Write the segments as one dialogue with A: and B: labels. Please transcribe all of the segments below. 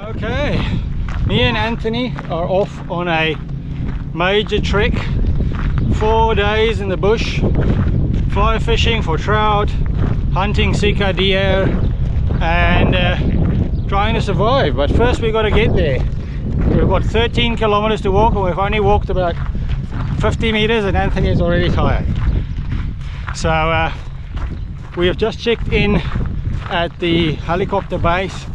A: Okay, me and Anthony are off on a major trek. 4 days in the bush, fly fishing for trout, hunting sika deer, and trying to survive. But first we got to get there. We've got 13 kilometers to walk, and we've only walked about 50 meters, and Anthony is already tired. So we have just checked in at the helicopter base,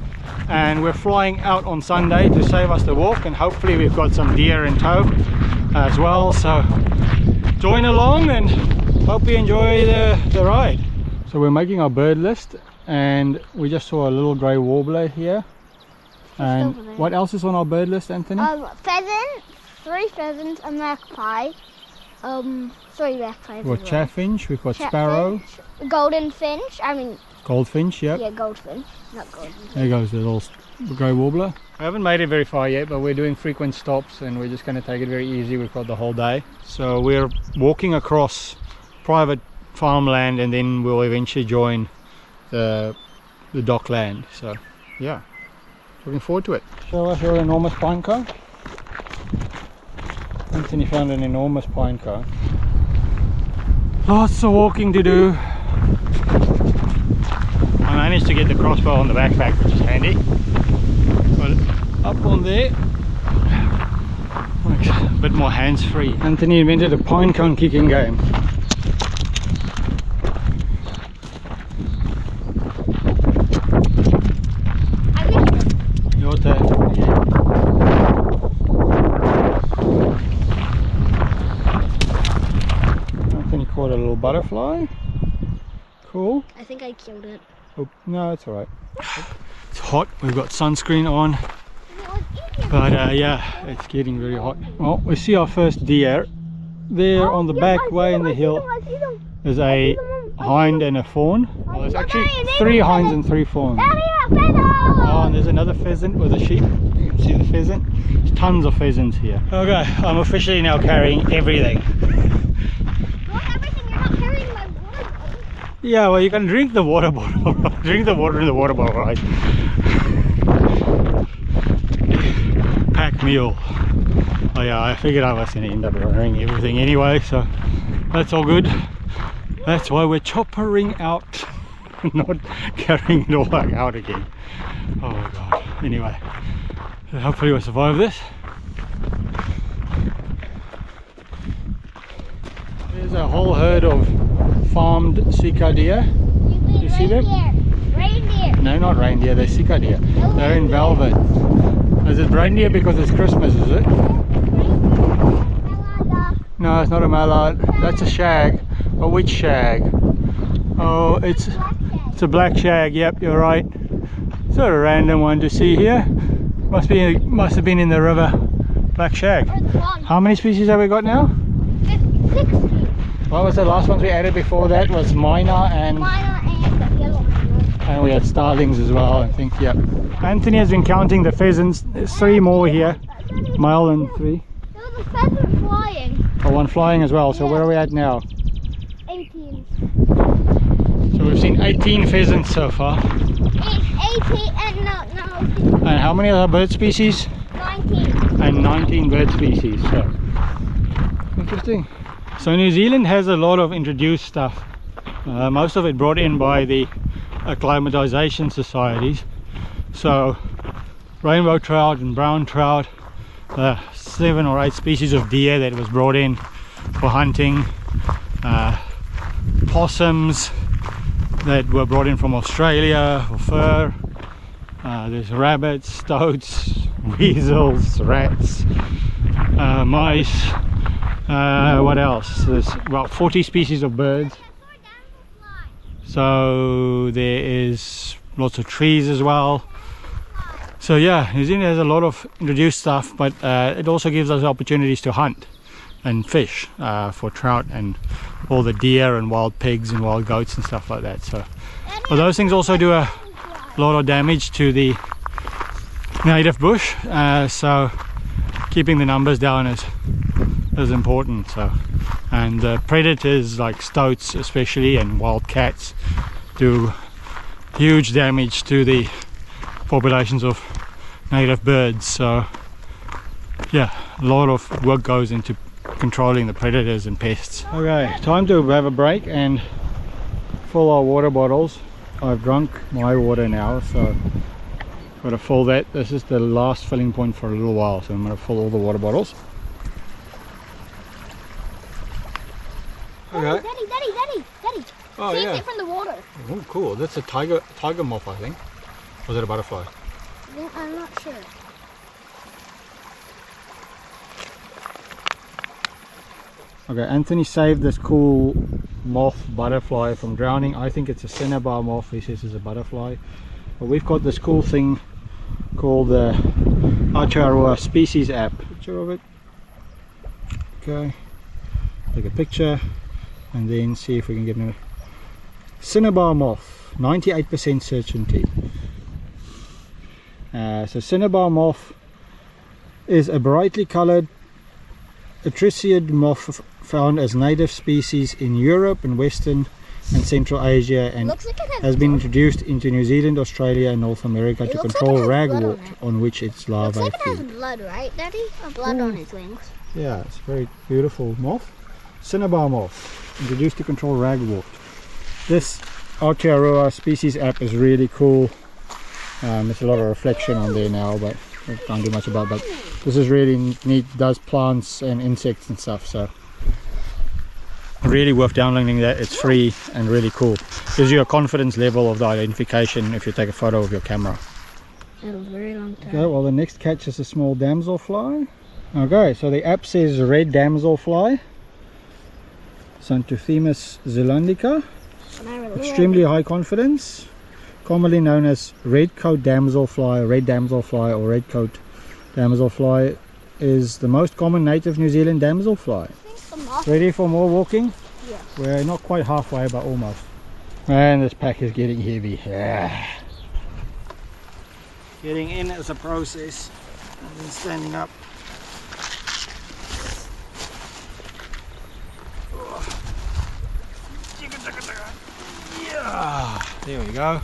A: and we're flying out on Sunday to save us the walk, and hopefully we've got some deer in tow as well. So join along and hope you enjoy the ride. So we're making our bird list, and we just saw a little grey warbler here. And what else is on our bird list, Anthony?
B: Pheasant, 3 pheasants, a magpie, 3 magpies.
A: We've got chaffinch, we've got sparrow,
B: golden finch.
A: Goldfinch, yep.
B: Yeah, goldfinch, not golden.
A: There goes the little grey warbler. We haven't made it very far yet, but we're doing frequent stops, and we're just going to take it very easy. We've got the whole day. So we're walking across private farmland, and then we'll eventually join the dockland. So yeah, looking forward to it. Show us your enormous pine cone. Anthony found an enormous pine cone. Lots of walking to do. I managed to get the crossbow on the backpack, which is handy. But up on there, a bit more hands-free. Anthony invented a pine cone kicking game. Your turn. Anthony caught a little butterfly. Cool.
B: I think I killed it.
A: Oh, no, it's alright. It's hot, we've got sunscreen on. But yeah, it's getting very hot. Well, we see our first deer. There on the back way in the hill, there's a hind and a fawn. Well, there's actually 3 hinds and 3 fawns. Oh, and there's another pheasant with a sheep. You can see the pheasant. There's tons of pheasants here. Okay, I'm officially now carrying everything. Yeah, well, you can drink the water bottle. Drink the water in the water bottle, right? Pack mule. Oh yeah, I figured I was going to end up carrying everything anyway, so that's all good. That's why we're choppering out, not carrying it all back out again. Oh my god. Anyway, hopefully we'll survive this. There's a whole herd of farmed sika deer. You see them?
B: Reindeer.
A: No, not reindeer, they're sika deer. They're in velvet. Is it reindeer because it's Christmas, is it? No, it's not a mallard. That's a shag. Oh, which shag? Oh, it's a black shag. Yep, you're right. It's not a random one to see here. Must have been in the river. Black shag. How many species have we got now?
B: 60.
A: What was the last ones we added before that? Was myna and
B: the yellow one.
A: And we had starlings as well, I think. Yep. Anthony has been counting the pheasants. There's 3 more here. Male and 3.
B: There was a pheasant flying.
A: Oh, one flying as well. So where are we at now?
B: 18.
A: So we've seen 18 pheasants so far.
B: 18 and no.
A: And how many other bird species?
B: 19.
A: And 19 bird species. So interesting. So New Zealand has a lot of introduced stuff. Most of it brought in by the acclimatization societies. So rainbow trout and brown trout, 7 or 8 species of deer that was brought in for hunting, possums that were brought in from Australia for fur, there's rabbits, stoats, weasels, rats, mice, what else? There's about 40 species of birds. So there is lots of trees as well. So yeah, New Zealand has a lot of introduced stuff, but it also gives us opportunities to hunt and fish for trout and all the deer and wild pigs and wild goats and stuff like that. So, but those things also do a lot of damage to the native bush. So keeping the numbers down is important. So, and predators like stoats especially and wild cats do huge damage to the populations of native birds. So yeah, a lot of work goes into controlling the predators and pests. Okay, time to have a break and fill our water bottles. I've drunk my water now, so got to fill that. This is the last filling point for a little while, so I'm going to fill all the water bottles. Okay.
B: Daddy.
A: Oh,
B: See
A: yeah.
B: it from the water.
A: Oh, cool. That's a tiger moth, I think. Or is it a butterfly?
B: I'm not sure.
A: Okay, Anthony saved this cool moth butterfly from drowning. I think it's a cinnabar moth. He says it's a butterfly. But we've got this cool thing called the Oamaru species app. Picture of it. Okay. Take a picture and then see if we can get a cinnabar moth. 98% certainty. So cinnabar moth is a brightly colored atriciid moth found as native species in Europe and Western and Central Asia, and has been introduced into New Zealand, Australia and North America to control ragwort on which its larvae feed.
B: Looks like it has blood, right, Daddy? Or blood on its wings.
A: Yeah, it's a very beautiful moth. Cinnabar moth, introduced to control ragwort. This Oamaru species app is really cool. There's a lot of reflection on there now, but I can't do much about it. But this is really neat, does plants and insects and stuff, so really worth downloading that. It's free and really cool. Gives you a confidence level of the identification if you take a photo of your camera.
B: It was a very long time.
A: Okay, well the next catch is a small damselfly. Okay, so the app says red damselfly, Xanthothemis zealandica, extremely high confidence, commonly known as red coat damselfly, red damselfly or red coat damselfly, is the most common native New Zealand damselfly. Ready for more walking?
B: Yeah.
A: We're not quite halfway, but almost. And this pack is getting heavy. Yeah. Getting in is a process, and then standing up. Yeah. There we go.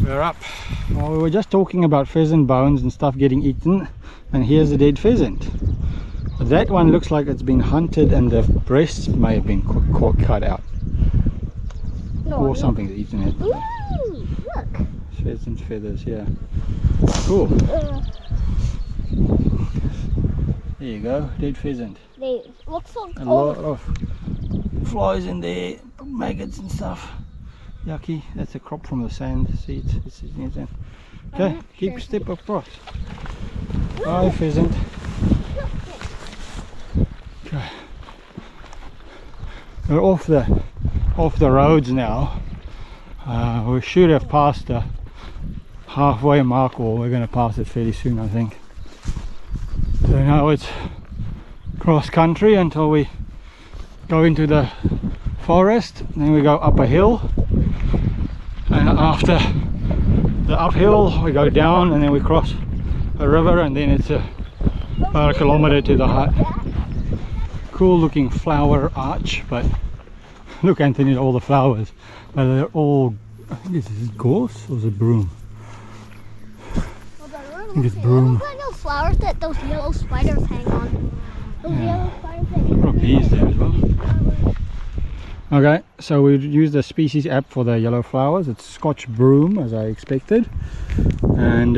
A: We're up. Well, we were just talking about pheasant bones and stuff getting eaten, and here's a dead pheasant. But that one looks like it's been hunted and the breasts may have been cut out. Or something's eaten it.
B: Ooh, look.
A: Pheasant feathers, yeah. Cool. There you go, dead pheasant.
B: They look so
A: A lot of flies in there, maggots and stuff. Yucky. That's a crop from the sand seeds. Okay, keep step across. Bye, pheasant. Okay. We're off the roads now. We should have passed the halfway mark, or we're going to pass it fairly soon, I think. So now it's cross country until we go into the forest, then we go up a hill, and after the uphill we go down and then we cross a river, and then it's about a kilometer to the hut. Cool looking flower arch, but look, Anthony, at all the flowers, but they're all, I think is it gorse or is it broom? I think it's broom.
B: Look like those flowers that those yellow spiders hang on. Those yellow spiders hang on.
A: Got bees there as well. Okay, so we use the species app for the yellow flowers. It's Scotch broom, as I expected, and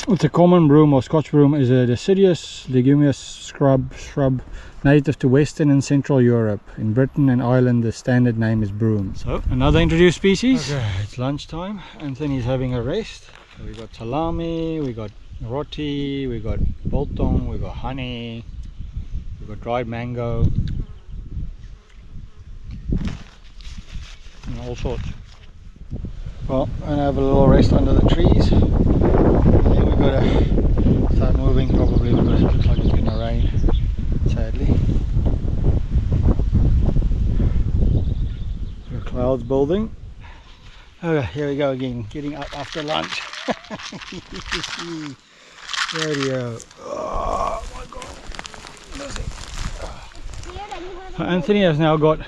A: it's a common broom, or Scotch broom is a deciduous leguminous shrub native to Western and Central Europe. In Britain and Ireland the standard name is broom. So another introduced species. Okay, it's lunchtime. Anthony's having a rest. So we got salami, we got roti, we got biltong, we got honey, we got dried mango, and all sorts. Well, I'm gonna have a little rest under the trees. Then we've got to start moving probably, because it looks like it's gonna rain, sadly. The clouds building. Okay, here we go again, getting up after lunch. Radio. Oh my god. Anthony has now got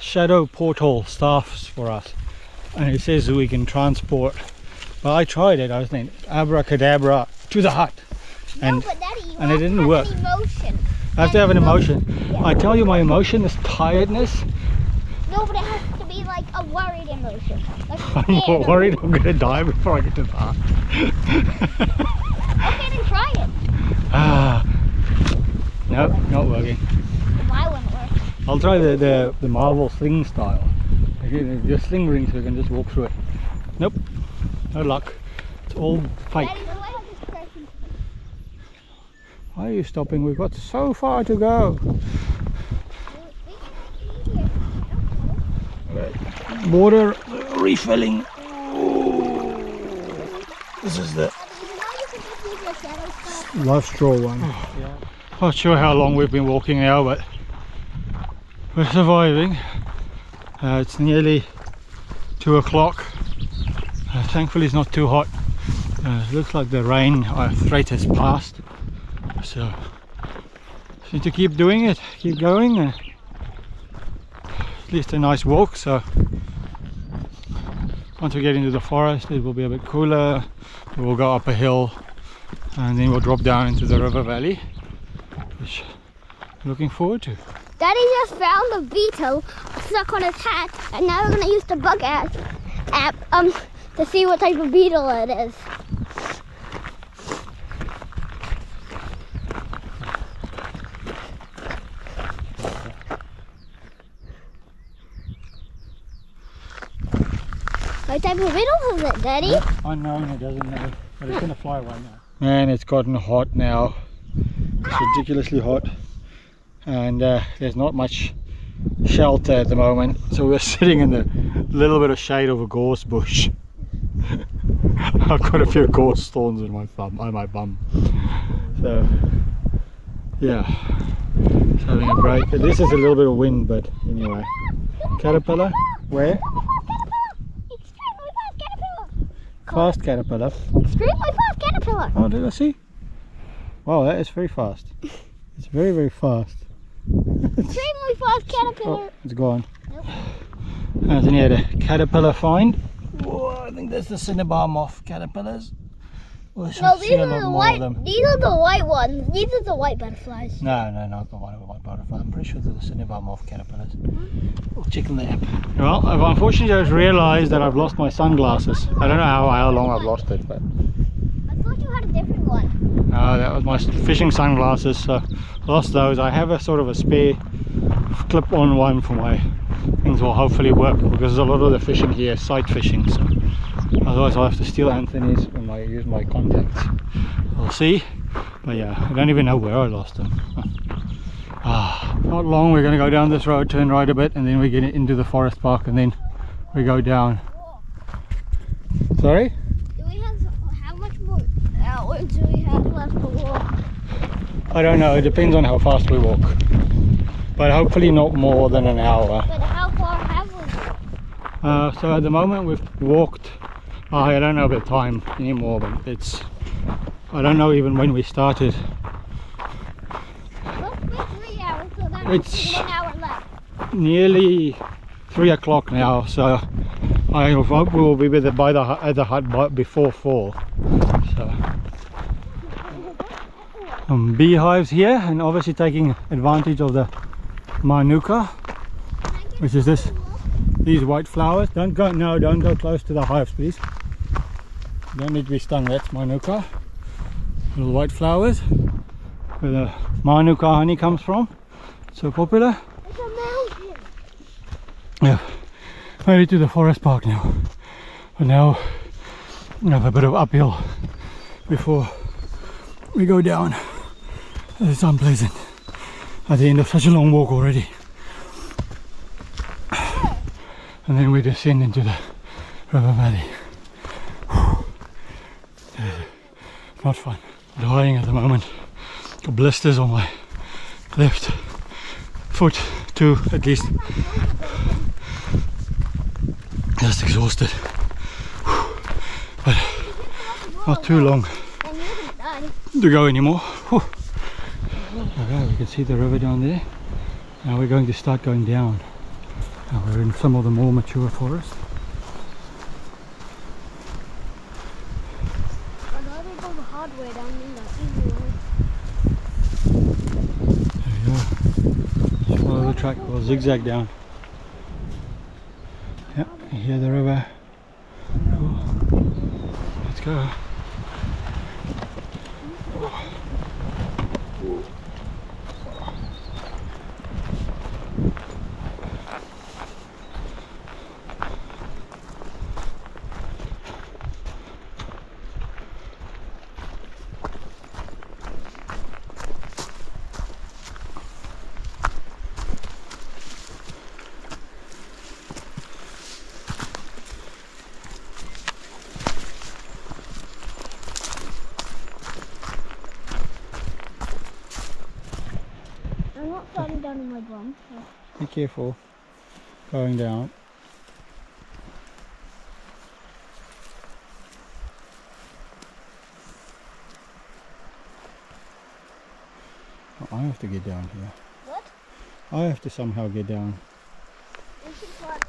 A: shadow portal staffs for us, and it says that we can transport Well, I tried it. I was thinking abracadabra to the hut, and
B: no, but Daddy, you
A: and it didn't work.
B: An emotion.
A: I have to have an emotion.
B: Yeah.
A: I tell you, my emotion is tiredness.
B: No, but it has to be like a worried emotion. Like
A: I'm more worried I'm gonna die before I get to the hut.
B: Okay, then try it.
A: Ah, no, not working.
B: Why wouldn't work?
A: I'll try the Marvel sling style. Just sling rings so we can just walk through it. Nope, no luck. It's all fake.
B: Daddy, do I have this person?
A: Why are you stopping? We've got so far to go. Water refilling. Oh, this is the life straw one. Yeah. Not sure how long we've been walking now, but we're surviving. It's nearly 2 o'clock. Thankfully it's not too hot. It looks like the rain threat has passed, so just need to keep doing it, keep going. At least a nice walk. So once we get into the forest it will be a bit cooler. We'll go up a hill and then we'll drop down into the river valley, which I'm looking forward to.
B: Daddy just found a beetle stuck on his hat, and now we're gonna use the bug app to see what type of beetle it is. What type of beetle is it, Daddy?
A: Unknown, it doesn't know, but it's gonna fly away now. Man, it's gotten hot now. It's ridiculously hot, and there's not much shelter at the moment, so we're sitting in the little bit of shade of a gorse bush. I've got a few gorse thorns on my bum, so yeah, just having a break. At least there's a little bit of wind, but anyway. Caterpillar, where?
B: Extremely fast caterpillar.
A: Fast caterpillar.
B: Extremely fast caterpillar.
A: Oh, did I see? Wow, that is very fast. It's very, very fast.
B: Extremely fast caterpillar.
A: Oh, it's gone.
B: Nope.
A: There's any other caterpillar find. Whoa, I think that's the cinnabar moth caterpillars. We shall
B: No,
A: see
B: these
A: a
B: are
A: lot
B: the
A: more
B: white.
A: of them.
B: These are the white ones. These are the white butterflies.
A: No, not the white butterfly. I'm pretty sure they're the cinnabar moth caterpillars. We'll check in the app. Well, I've unfortunately just realised that I've lost my sunglasses. I don't know how long I've lost it, but
B: I thought you had a different one.
A: that was my fishing sunglasses, so lost those. I have a sort of a spare clip-on one for my things, will hopefully work, because a lot of the fishing here is sight fishing, so otherwise I'll have to steal Anthony's when I use my contacts. We'll see, but yeah, I don't even know where I lost them. Not long. We're going to go down this road, turn right a bit, and then we get into the forest park, and then we go down. Sorry?
B: Do we have how much more hours do we have left to walk?
A: I don't know, it depends on how fast we walk, but hopefully not more than an hour.
B: But how far have we?
A: So at the moment we've walked, I don't know the time anymore, but it's, I don't know even when we started.
B: Let's be 3 hours, so that's
A: It's
B: 1 hour left.
A: nearly 3 o'clock now, so I hope we will be at the hut before 4. So beehives here, and obviously taking advantage of the manuka, which is these white flowers. Don't go close to the hives, please. Don't need to be stung. That's manuka, little white flowers where the manuka honey comes from. So popular.
B: It's a mountain.
A: Yeah, made it to the forest park now, but now we have a bit of uphill before we go down. It's unpleasant at the end of such a long walk already, and then we descend into the river valley. Not fun. Dying at the moment. Got blisters on my left foot too, at least. Just exhausted, but not too long
B: And you're gonna die.
A: to go anymore. Okay, we can see the river down there. Now we're going to start going down. Now we're in some of the more mature forest.
B: thought we'd go the hard way down in the easy way.
A: There we go. Just follow the track, we'll zigzag down. Yep, you hear the river. Cool. Let's go.
B: I'm not sliding down in my bum. So.
A: Be careful going down. Oh, I have to get down here.
B: What?
A: I have to somehow get down.
B: We should slide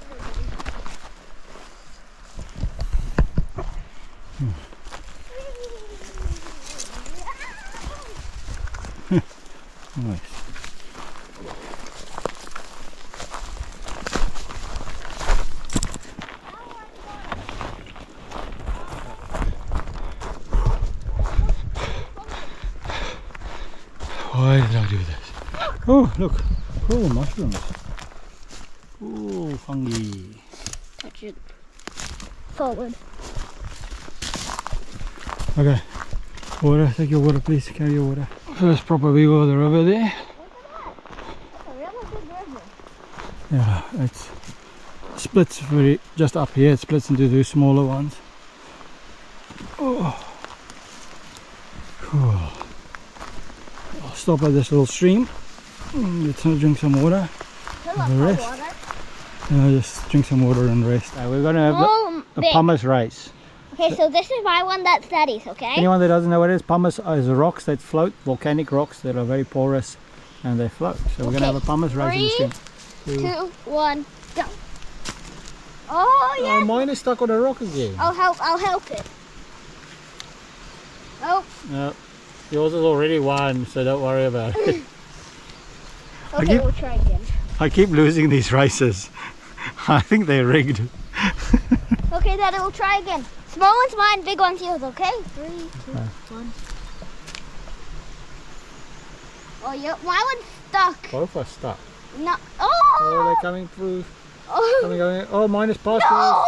A: Nice. Why did I do this? Oh, look. Cool mushrooms. Cool fungi.
B: touch it forward.
A: Okay. Water, take your water please, carry your water. First proper view of the river there.
B: Look at that. That's a really big river.
A: Yeah, it splits very, just up here, it splits into two smaller ones. Oh, cool. I'll stop at this little stream. Let's drink some water.
B: Fill up
A: The
B: my
A: rest.
B: water.
A: Just drink some water and rest. We're going to have a
B: big.
A: pumice race.
B: Okay, so this is my one that's Daddy's, okay?
A: Anyone that doesn't know what it is, pumice is rocks that float, volcanic rocks that are very porous and they float. So we're going to have a pumice race in the stream.
B: 3, 2, 1, go. Oh, yeah.
A: Oh, mine is stuck on a rock again.
B: I'll help it. Oh,
A: No, yours is already won, so don't worry about it.
B: okay, we'll try again.
A: I keep losing these races. I think they're rigged.
B: Okay, Daddy, we'll try again. Small one's mine, big one's yours, okay? 3, 2, 1. Oh, yeah, my one's stuck.
A: Both are stuck.
B: No.
A: Oh,
B: Oh!
A: they're coming through.
B: Oh!
A: Going. Oh, mine is past yours.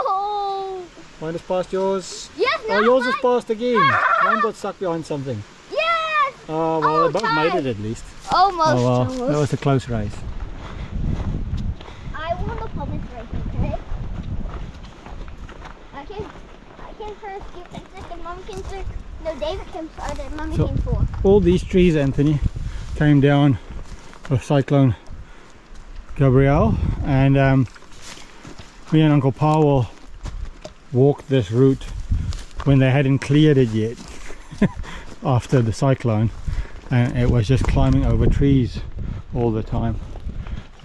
B: No!
A: Mine is past yours.
B: Yes, no,
A: Oh, yours is
B: mine.
A: past again. Mine got stuck behind something.
B: Yes!
A: Oh, well,
B: Oh,
A: they both
B: tied.
A: made it at least.
B: Almost,
A: Oh, well, that
B: almost.
A: was a close race.
B: I won the pumice race, okay? I can first, you can second, Mom can third. No, David can start and Mommy
A: So-
B: can fourth.
A: All these trees, Anthony, came down with Cyclone Gabrielle, and me and Uncle Powell walked this route when they hadn't cleared it yet after the cyclone, and it was just climbing over trees all the time,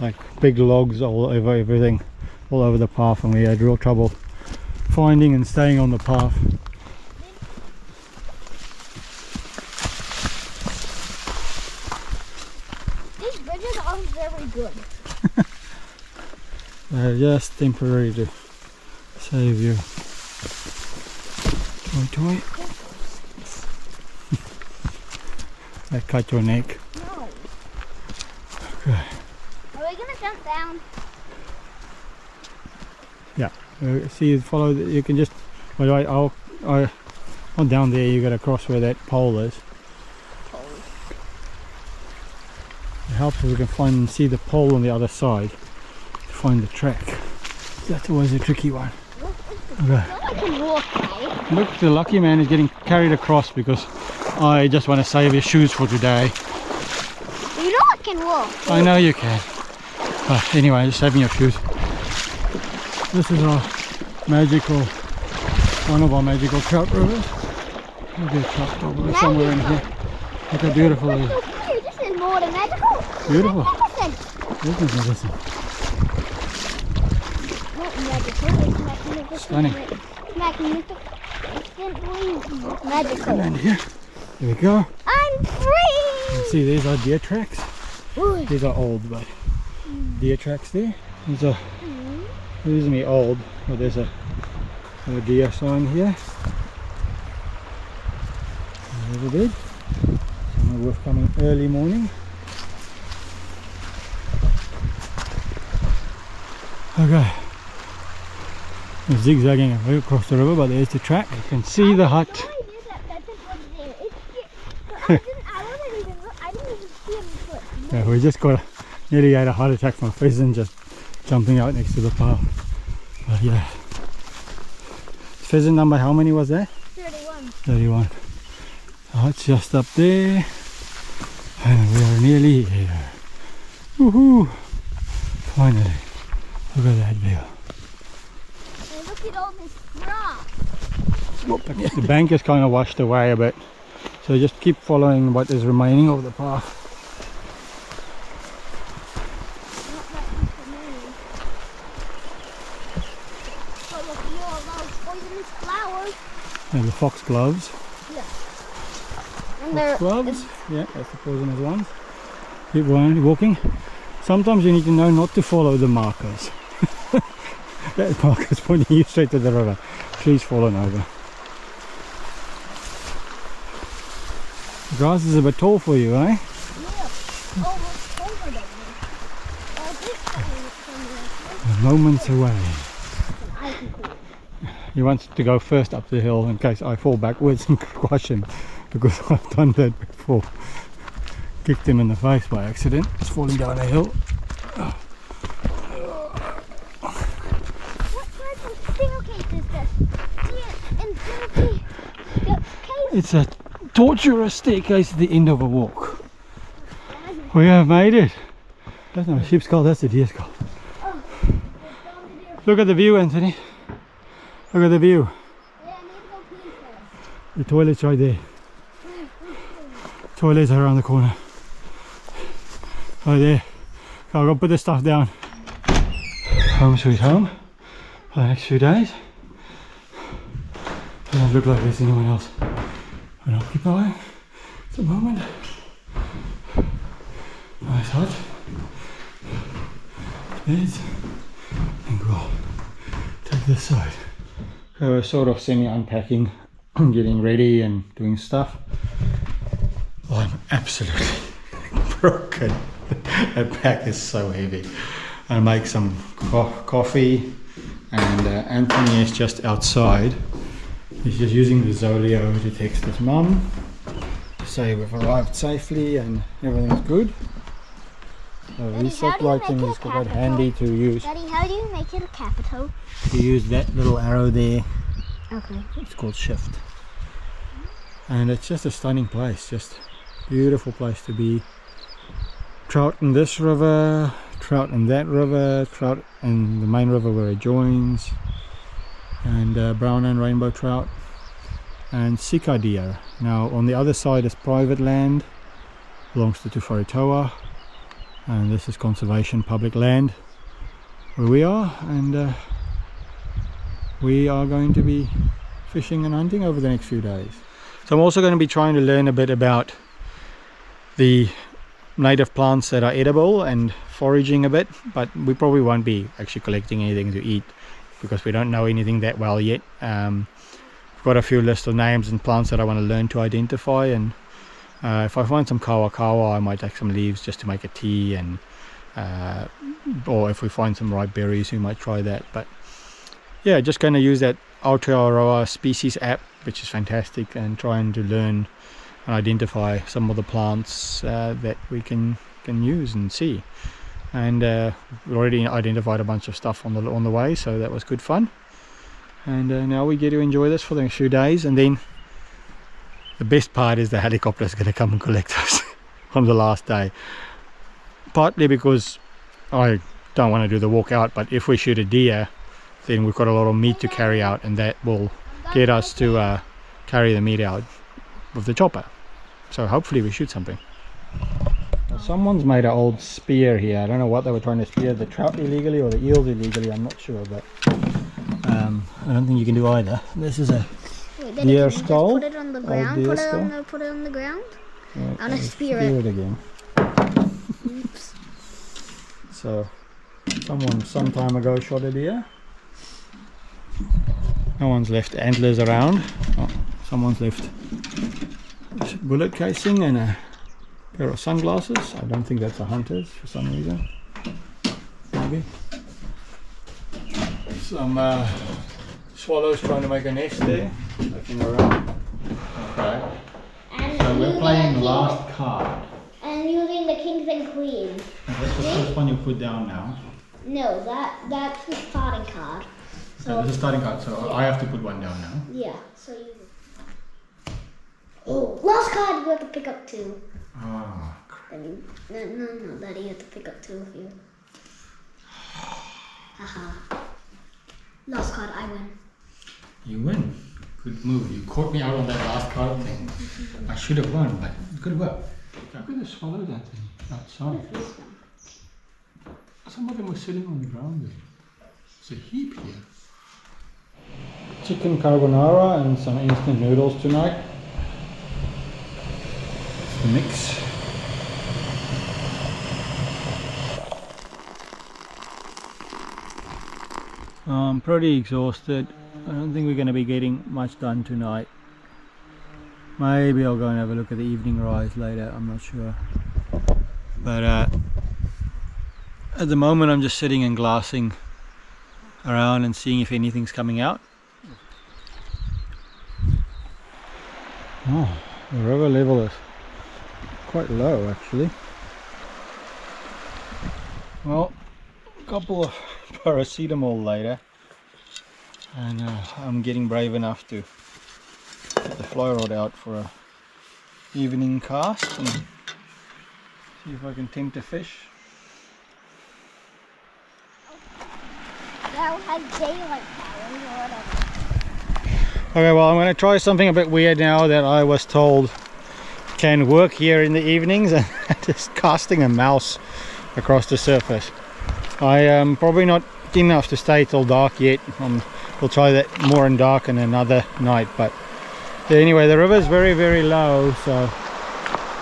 A: like big logs all over everything, all over the path, and we had real trouble finding and staying on the path.
B: These bridges aren't very good.
A: Just temporary to save you. Toy. That cut your neck.
B: No.
A: Okay.
B: Are we gonna jump down?
A: Yeah. See, follow. You can just. Well, on down there, you got to cross where that pole is. It helps if we can find and see the pole on the other side to find the track. That's always a tricky one. Okay.
B: I can walk, right?
A: Look, the lucky man is getting carried across because I just want to save his shoes for today.
B: You know I can walk.
A: I know you can. But anyway, just saving your shoes. This is our magical, one of our magical trout rivers. Maybe a trout over somewhere in here. Look how beautiful it is.
B: This is more than magical.
A: Beautiful.
B: Magnificent.
A: This is medicine.
B: Not magical, it's magnificent.
A: Stunning.
B: Magnificent. Instantly magical.
A: And here we go.
B: I'm free!
A: You see, these are deer tracks.
B: Ooh.
A: These are old, but deer tracks there. These are reasonably old, but there's a deer sign here. A little bit. So we're coming early morning. Okay. We're zigzagging across the river, but there's the track. You can see the hut. Yeah, we just nearly had a heart attack from a pheasant just jumping out next to the path. But yeah. Pheasant number, how many was that?
B: 31.
A: 31. The hut's just up there. And we are nearly here. Woohoo! Finally. Look at that view.
B: And look at all this grass.
A: The bank is kind of washed away a bit. So just keep following what is remaining of the path. And the foxgloves.
B: Yeah.
A: Foxgloves, yeah, that's the poisonous ones. Keep walking. Sometimes you need to know not to follow the markers. That marker's pointing you straight to the river. Trees fallen over. The grass is a bit tall for you, eh?
B: Yeah. Almost over there.
A: Moments away. He wants to go first up the hill in case I fall backwards and crush him, because I've done that before. Kicked him in the face by accident. He's falling down a hill.
B: What type of staircase is this?
A: It's a torturous staircase at the end of a walk. We have made it. That's not a sheep's skull, that's a deer skull. Look at the view, Anthony. Look at the view.
B: Yeah, I need to go pee first.
A: The toilet's right there. Toilet's around the corner. Right there. I'll go put this stuff down. Home sweet home for the next few days. Doesn't look like there's anyone else an occupier at the moment. Nice hut. Beds. And go take this side. So we're sort of semi-unpacking, getting ready and doing stuff. Oh, I'm absolutely broken. That pack is so heavy. I'll make some coffee, and Anthony is just outside. He's just using the Zolio to text his mum to say we've arrived safely and everything's good. So reset lighting is quite handy to use.
B: Daddy, how do you make it a capital?
A: You use that little arrow there.
B: Okay.
A: It's called shift. And it's just a stunning place, just beautiful place to be. Trout in this river, trout in that river, trout in the main river where it joins, and brown and rainbow trout, and sika deer. Now on the other side is private land, belongs to Tufaritoa, and this is conservation public land where we are, and we are going to be fishing and hunting over the next few days. So I'm also going to be trying to learn a bit about the native plants that are edible and foraging a bit, but we probably won't be actually collecting anything to eat because we don't know anything that well yet. I've got a few list of names and plants that I want to learn to identify, and if I find some kawa, I might take some leaves just to make a tea, and or if we find some ripe berries, we might try that. But yeah, just going to use that Aotearoa species app, which is fantastic, and trying to learn and identify some of the plants that we can use and see. And we already identified a bunch of stuff on the way, so that was good fun. And now we get to enjoy this for the next few days, and then the best part is the helicopter is going to come and collect us on the last day. Partly because I don't want to do the walk out, but if we shoot a deer, then we've got a lot of meat to carry out, and that will get us to carry the meat out with the chopper. So hopefully we shoot something. Now, someone's made an old spear here. I don't know what they were trying to spear, the trout illegally or the eels illegally, I'm not sure, but I don't think you can do either. This is a
B: Then
A: deer
B: you can
A: skull.
B: just put it on the ground.
A: Deer
B: Put
A: skull.
B: it on the ground.
A: Yeah,
B: On a spear it.
A: again.
B: Oops.
A: So, someone some time ago shot a deer. No one's left antlers around. Oh, someone's left bullet casing and a pair of sunglasses. I don't think that's a hunter's for some reason. Maybe. Some swallows trying to make a nest there, looking around. Okay. So we're playing last card.
B: And using the kings and queens.
A: That's the first one you put down now.
B: No, that's the starting card.
A: So this is starting card, so I have to put one down now.
B: Yeah, so you... Oh, last card you have to pick up 2.
A: Ah,
B: Then no, Daddy, you have to pick up 2 of you. Haha. Last card, I win.
A: you win. Good move. You caught me out on that last card thing. I should have won, but good work. I could have swallowed that thing outside. Some of them were sitting on the ground there. It's a heap here. Chicken carbonara and some instant noodles tonight. It's the mix. I'm pretty exhausted. I don't think we're going to be getting much done tonight. Maybe I'll go and have a look at the evening rise later, I'm not sure. But at the moment I'm just sitting and glassing around and seeing if anything's coming out. Oh, the river level is quite low actually. Well, a couple of paracetamol later and I'm getting brave enough to get the fly rod out for a evening cast and see if I can tempt a fish.
B: That has daylight power or whatever.
A: Okay, well I'm going to try something a bit weird now that I was told can work here in the evenings, and just casting a mouse across the surface. I am probably not keen enough to stay till dark yet. We'll try that more in dark and another night, but anyway, the river is very, very low, so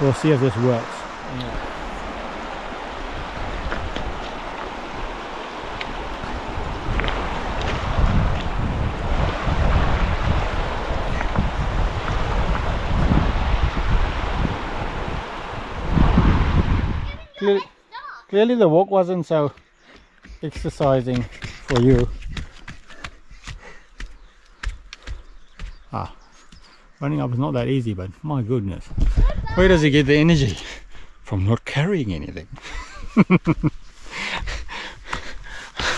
A: we'll see if this works. Yeah. Clearly the walk wasn't so exercising for you. Running up is not that easy, but my goodness. Where does he get the energy? From not carrying anything.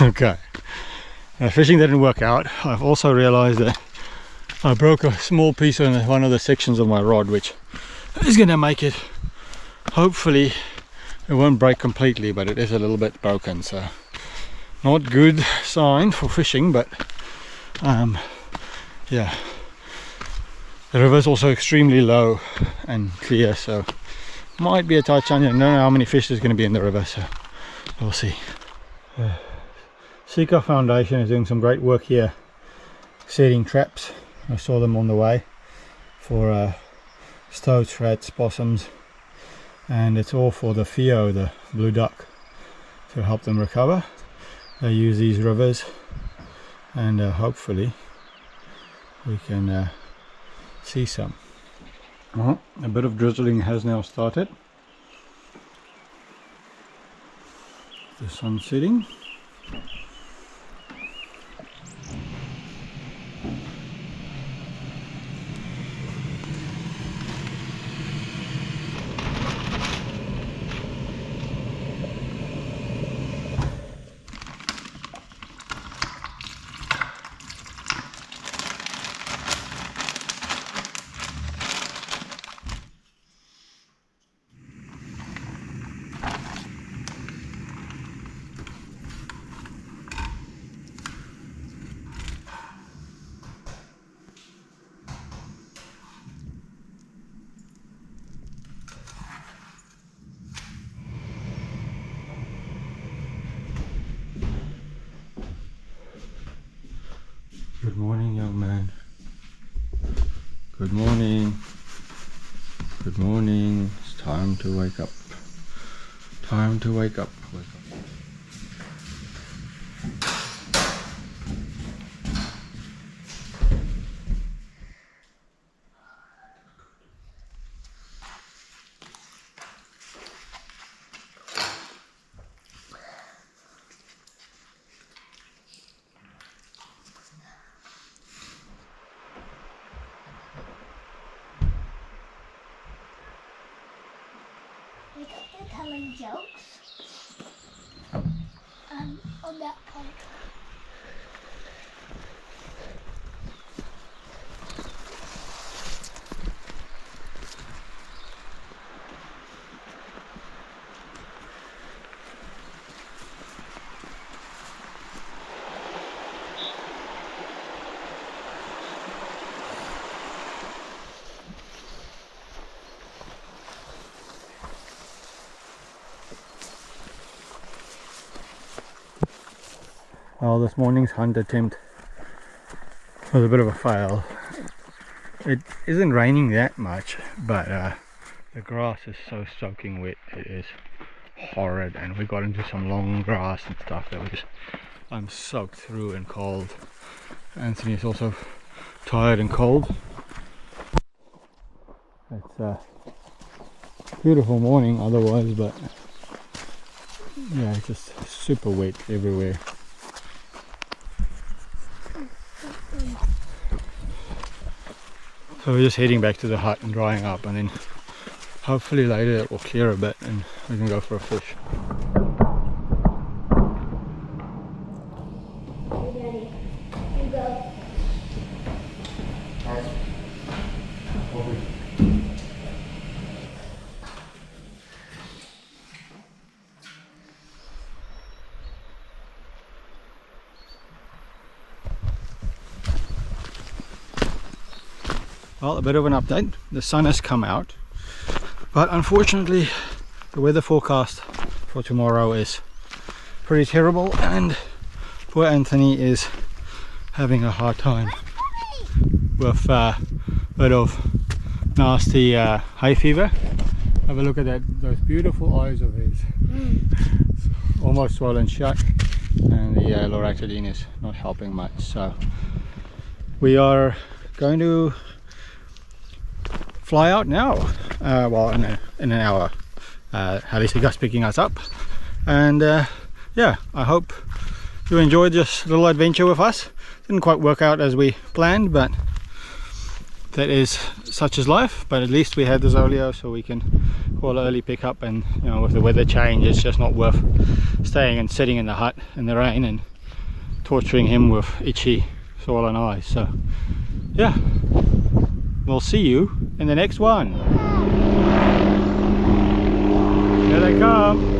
A: Okay. Fishing didn't work out. I've also realized that I broke a small piece on one of the sections of my rod, which is going to make it, hopefully, it won't break completely, but it is a little bit broken, so not good sign for fishing, but yeah. The river is also extremely low and clear, so might be a tight chance. I don't know how many fish there's going to be in the river, so we'll see. Sika Foundation is doing some great work here setting traps. I saw them on the way for stoats, rats, possums, and it's all for the Fio, the blue duck, to help them recover. They use these rivers, and hopefully we can see some. A bit of drizzling has now started. The sun setting. Good morning, young man. Good morning. Good morning. It's time to wake up. Time to wake up. Wake up.
B: They're telling jokes on that part.
A: Well, this morning's hunt attempt was a bit of a fail. It isn't raining that much, but the grass is so soaking wet, it is horrid, and we got into some long grass and stuff that I'm soaked through and cold. Anthony is also tired and cold. It's a beautiful morning otherwise, but yeah, it's just super wet everywhere. So we're just heading back to the hut and drying up, and then hopefully later it will clear a bit and we can go for a fish.
B: Hey Daddy, you go.
A: Well, a bit of an update. The sun has come out, but unfortunately the weather forecast for tomorrow is pretty terrible, and poor Anthony is having a hard time with a bit of nasty hay fever. Have a look at those beautiful eyes of his. It's almost swollen shut, and the loratadine is not helping much. So we are going to fly out now. Well, in an hour. Heli's picking us up, and yeah, I hope you enjoyed this little adventure with us. Didn't quite work out as we planned, but that is such is life. But at least we had the Zolio, so we can call early pickup, and you know, with the weather change, it's just not worth staying and sitting in the hut in the rain and torturing him with itchy, swollen eyes. So yeah, we'll see you in the next one. Here they come.